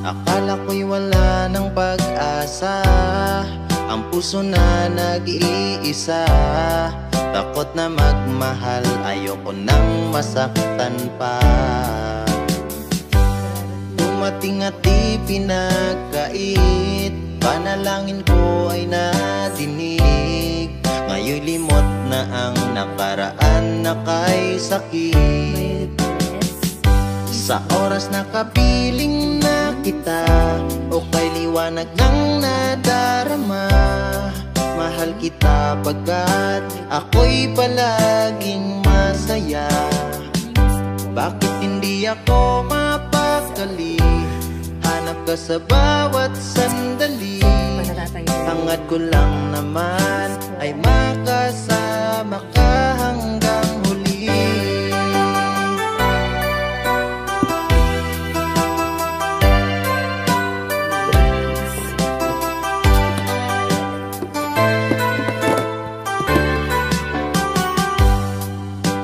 Akala ko'y wala ng pag-asa, ang puso na nag-iisa. Takot na magmahal, ayoko nang masaktan pa. Dumating at di pinagkait, panalangin ko ay nadinig. Ngayon'y limot na ang nakaraan na kay sakit. Sa oras na kapiling na kita, o kay liwanag ng nadarama, mahal kita pagkat ako'y palaging masaya. Bakit hindi ako mapakali? Hanap ka sa bawat sandali. Hangad ko lang naman ay makasama ka hanggang huli.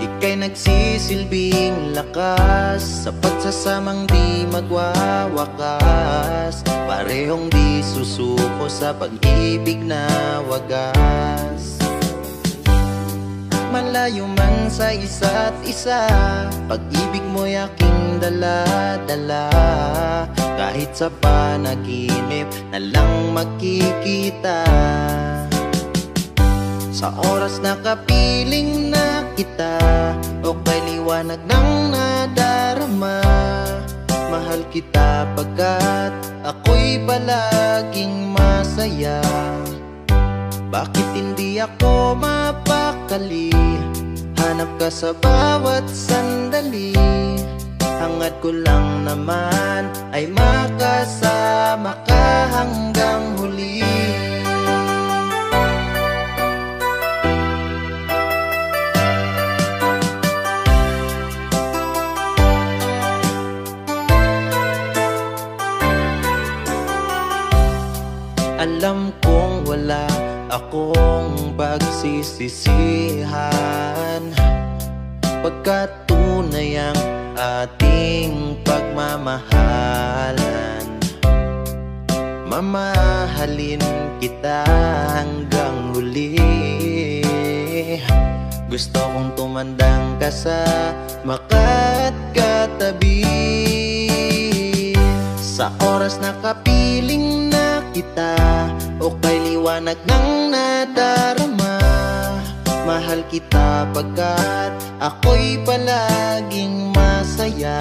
Ika'y nagsisilbing lakas sa pagsasamang di magwawakas. Parehong di susuko sa pag-ibig na wagas. Malayo man sa isa't isa, pag-ibig mo'y aking dala-dala. Kahit sa panaginip na lang magkikita, sa oras na kapiling na kita, o kay liwanag ng nadarama, mahal kita pagkat ako'y palaging masaya. Bakit hindi ako mapakali? Hanap ka sa bawat sandali. Hangad ko lang naman ay makasama ka hanggang huli. Alam kong wala akong pagsisisihan, pagkat tunay ang ating pagmamahalan. Mamahalin kita hanggang huli. Gusto kong tumandang ka sa makat katabi. Sa oras na kapiling na kita, o kay liwanag ng nadarama, mahal kita pagkat ako'y palaging masaya.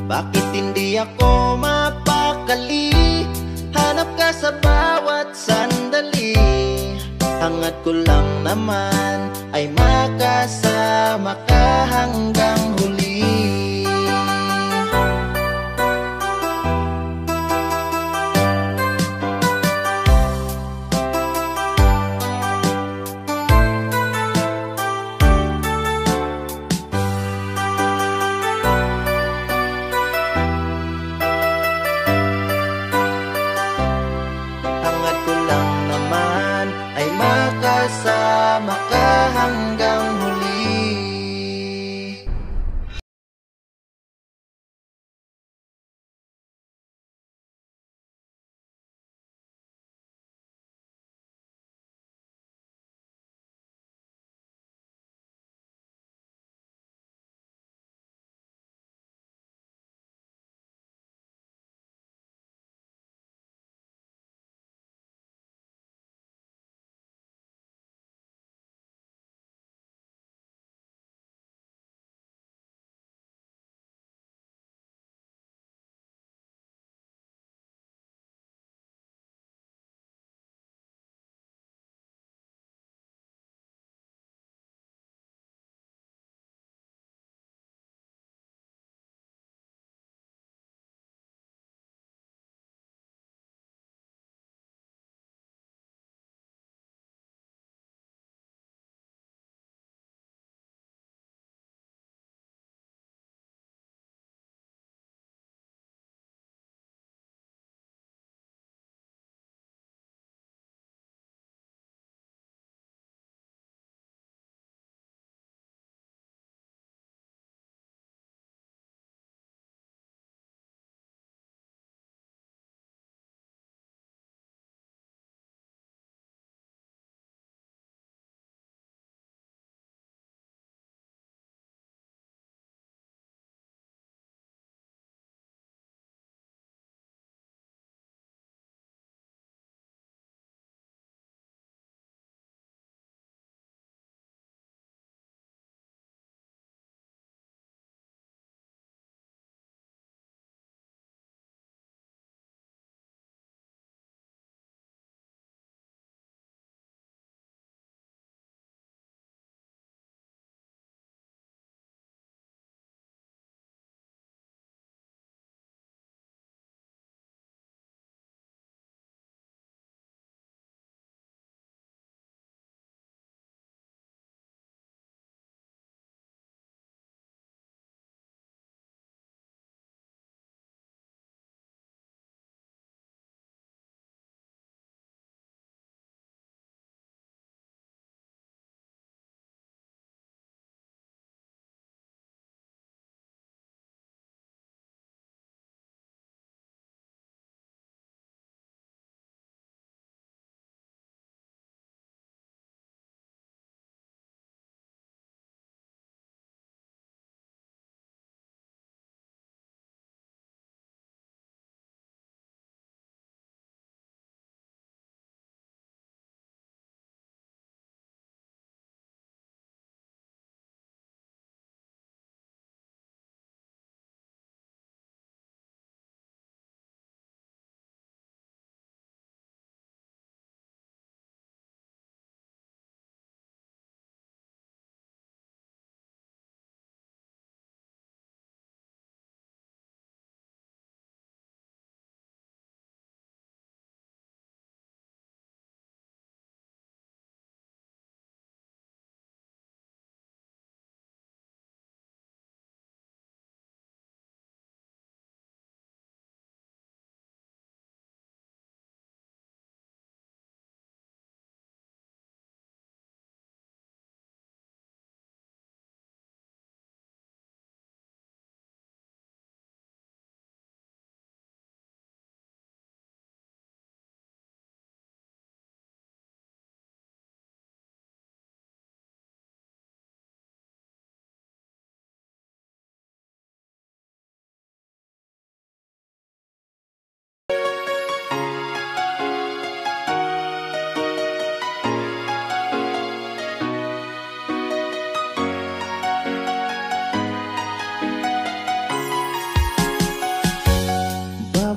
Bakit hindi ako mapakali? Hanap ka sa bawat sandali. Hangad ko lang naman ay makasama ka hanggang huli. Makasama ka hanggang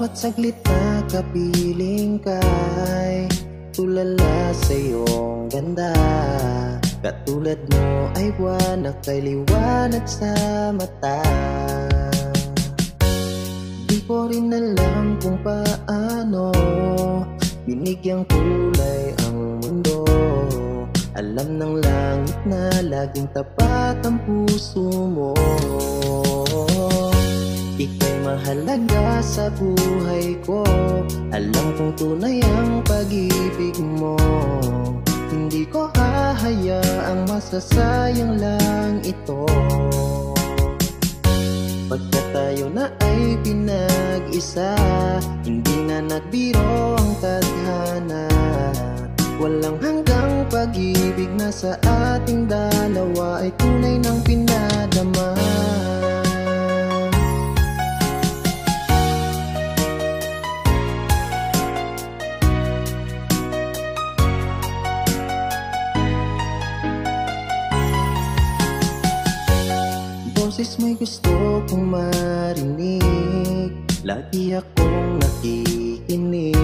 Bawat saglit na kapiling kay tulala sa iyong ganda. Katulad mo ay buwan na kay liwanag sa mata. Di ko rin alam kung paano binigyang kulay ang mundo. Alam ng langit na laging tapat ang puso mo. Ika'y mahalaga sa buhay ko. Alam kong tunay ang pag-ibig mo. Hindi ko hahayaang masasayang lang ito. Pagka tayo na ay pinag-isa, hindi na nagbiro ang tadhana. Walang hanggang pag-ibig na sa ating dalawa ay tunay ng pinadama. Boses mo'y gusto kong marinig, lagi akong nakikinig.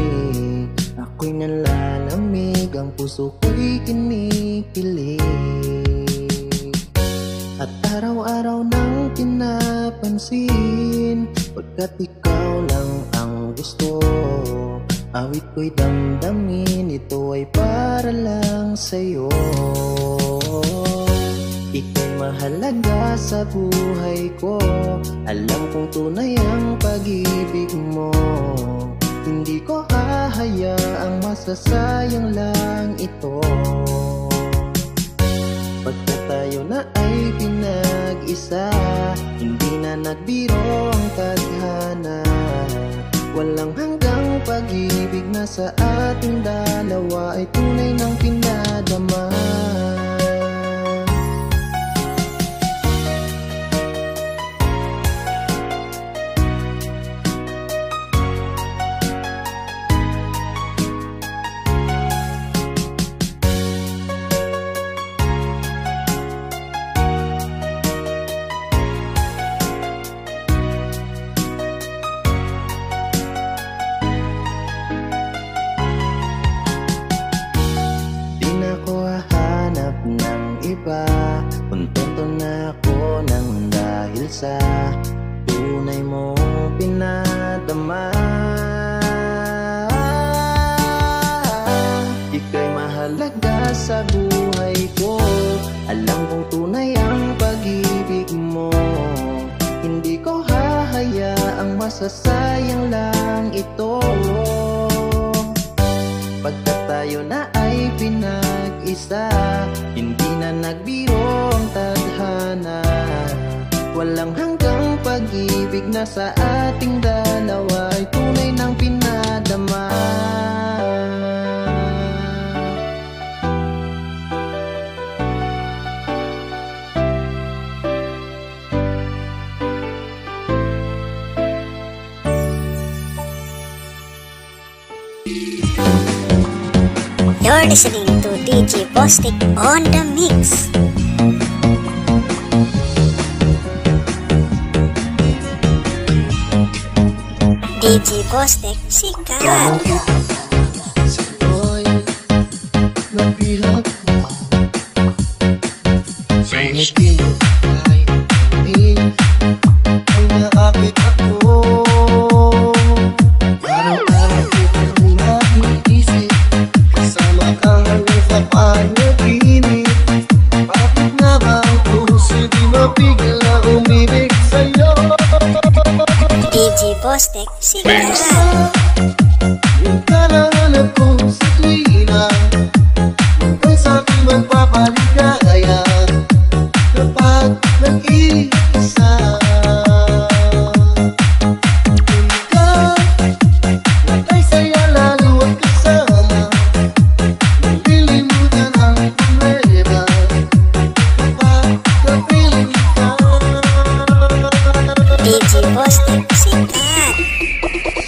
Ako'y nalalamig, ang puso ko'y kinikilig. At araw-araw nang pinapansin, pagkat ikaw lang ang gusto. Awit ko'y damdamin, ito ay para lang sa'yo. Ika'y mahalaga sa buhay ko. Alam kong tunay ang pag-ibig mo. Hindi ko hahayaang masasayang lang ito. Pagka tayo na ay pinag-isa, hindi na nagbiro ang tadhana. Walang hanggang pag-ibig na sa ating dalawa ay tunay ng pinadama. Kontento na ako nang dahil sa tunay mong pinadama. Ika'y mahalaga sa buhay ko. Alam kong tunay ang pag-ibig mo. Hindi ko hahayaang masasayang lang ito. Pagka tayo na ay pinag-isa, hindi na nagbiro ang tadhana. Walang hanggang pag-ibig na sa ating dalawa ay tunay ng pinadama. You're listening to DJ Bostik on the mix. DJ Bostik, sikat. Sa'yo'y nabihag mo. Face ay naakit ako. Araw-araw kitang naiisip, kasama kang sa panaginip. Bakit nga ba ang puso di mabigla umibig sa'yo? DJ Bostik, sikat. Yung kalahanap ko sa tuwina, hanggang sa'kin magpapaligaya kapag nag-iisa. Kung ikaw ay saya lalo at kasama, nalilimutan ang problema kapag kapiling ka. DJ Bostik, sikat.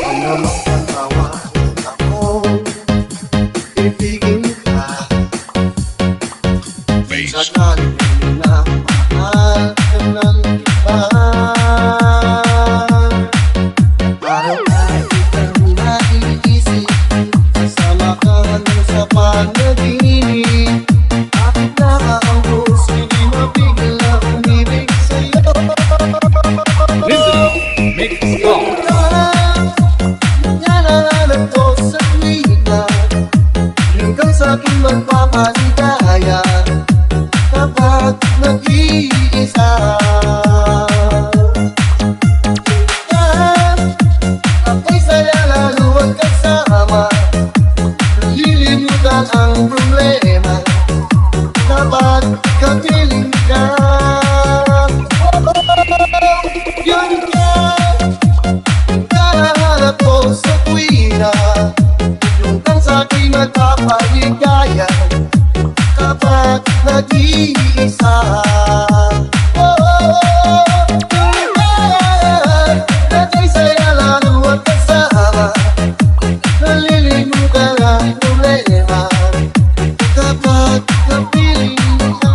Ano magpatawa ako, ibigin ka. Sakaling na mahal ka ng iba, araw-araw Yan ang alam ko sa tuwina, hanggang sa aking magpapaligaya kapag nag-iisa. Ako'y saya lalo at kasama, nalilimutan ang problema kapag kapiling ka. Yun ka, hinahanap ko sa tuwina, hanggang sa aking magpapaligaya kapag nag-iisa. Ako'y saya lalo at kasama, nalilimutan ang problema kapag kapiling ka.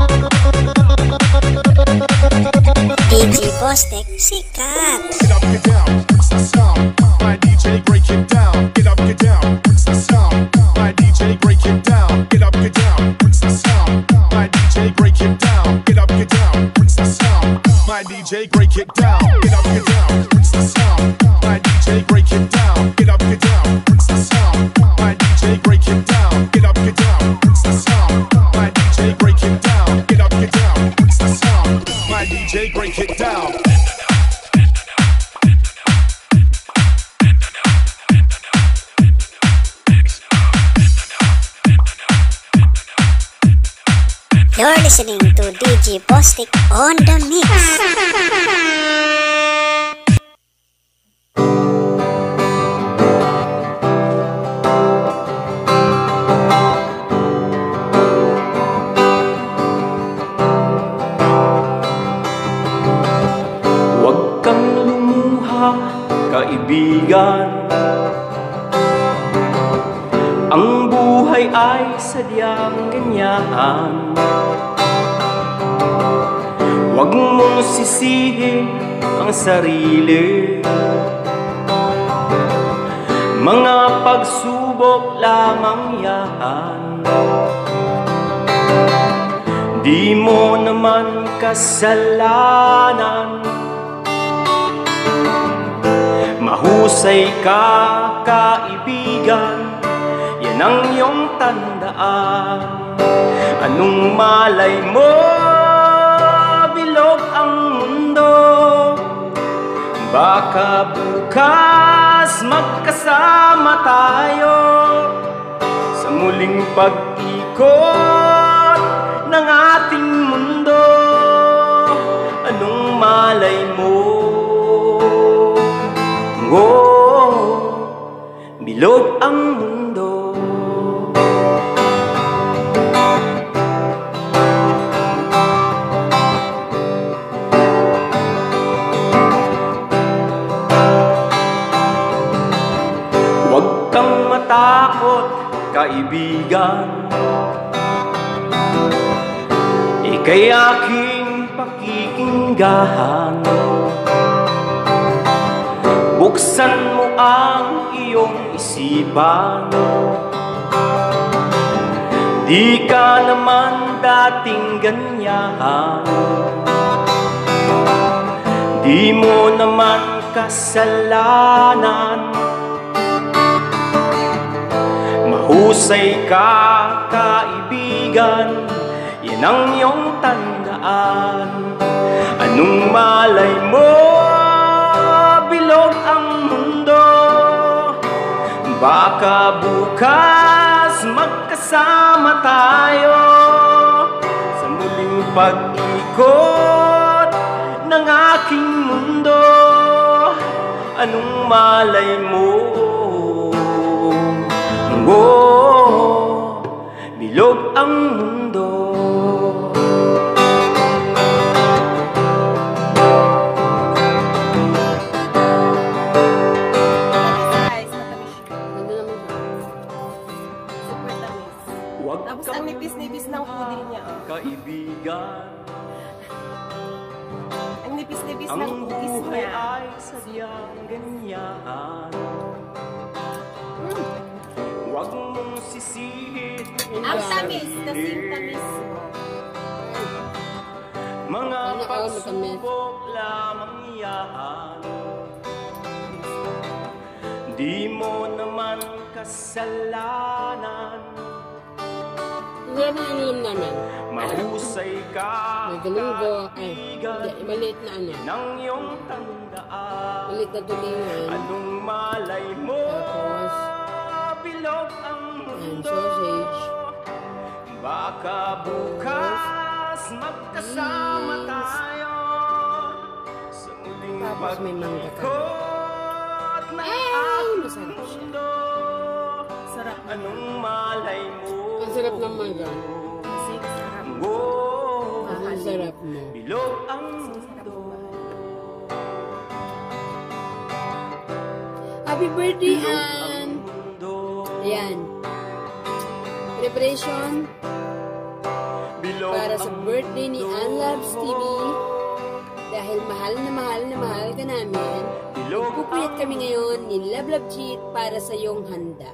DJ Bostik, sikat. Get up, get down, it's the sound. My DJ break it down. Get up, get down, it's the sound. My DJ break it down. Get up, get down, it's the sound. My DJ break it down. Get up, get down, it's the sound. My DJ break it down. Get up, get down, it's the sound. My DJ break it down. Get up, get down, it's the sound. My DJ break it down. Get up, get down, it's the sound. My DJ break it down. Get up, get down, it's the sound. My DJ break it down. You're listening to DJ Bostik on the mix. Huwag kang lumuha, kaibigan. Ang buhay ay sadyang ganyan. Huwag mong sisihin ang sarili. Mga pagsubok lamang yan. Di mo naman kasalanan. Mahusay ka, kaibigan, yan ang iyong tandaan. Anong malay mo, bilog ang mundo. Baka bukas magkasama tayo sa muling pag-ikot ng ating mundo. Anong malay mo, bilog ang mundo. Huwag kang matakot, kaibigan. Ika'y aking pakikinggan. Buksan mo ang iyong isipan. Di ka naman dating ganyan. Di mo naman kasalanan. Mahusay ka, kaibigan, yan ang iyong tandaan. Anong malay mo, bilog ang mundo. Baka bukas magkasama tayo sa muling pag-ikot ng aking mundo. Anong malay mo, bilog ang mundo. Tapos ang nipis-nipis ng hoodie niya. Oh. Kaibigan, Ang nipis-nipis ng ang hoodies buhay niya. ay sadyang ganyan. Huwag mong sisihin Ang tamis, kasing tamis. mga pagsubok lamang yan. Di mo naman kasalanan. Hindi naman ininom namin. Mahusay ka, May galunggo. Ay, hindi, maliit na ano. nang iyong tandaan. Maliit na tulingan. Anong malay mo? Tapos, Bilog ang and mundo. sausage. Baka bukas magkasama tayo sa muling Tapos may mangga ka. pag-ikot ng Ay, ating masarap siya. mundo. Sarap. Anong malay mo? Ang sarap ng mangga. Kasi sarap. Oh, Ang sarap mo. bilog ang mundo. Happy birthday, Bilog ang Ann! mundo. Ayan. Preparation Bilog para sa ang birthday ni mundo. Ann Loves TV. Dahil mahal na mahal ka namin, Bilog pupuyat kami ngayon ni Love Love Cheat para sa iyong handa.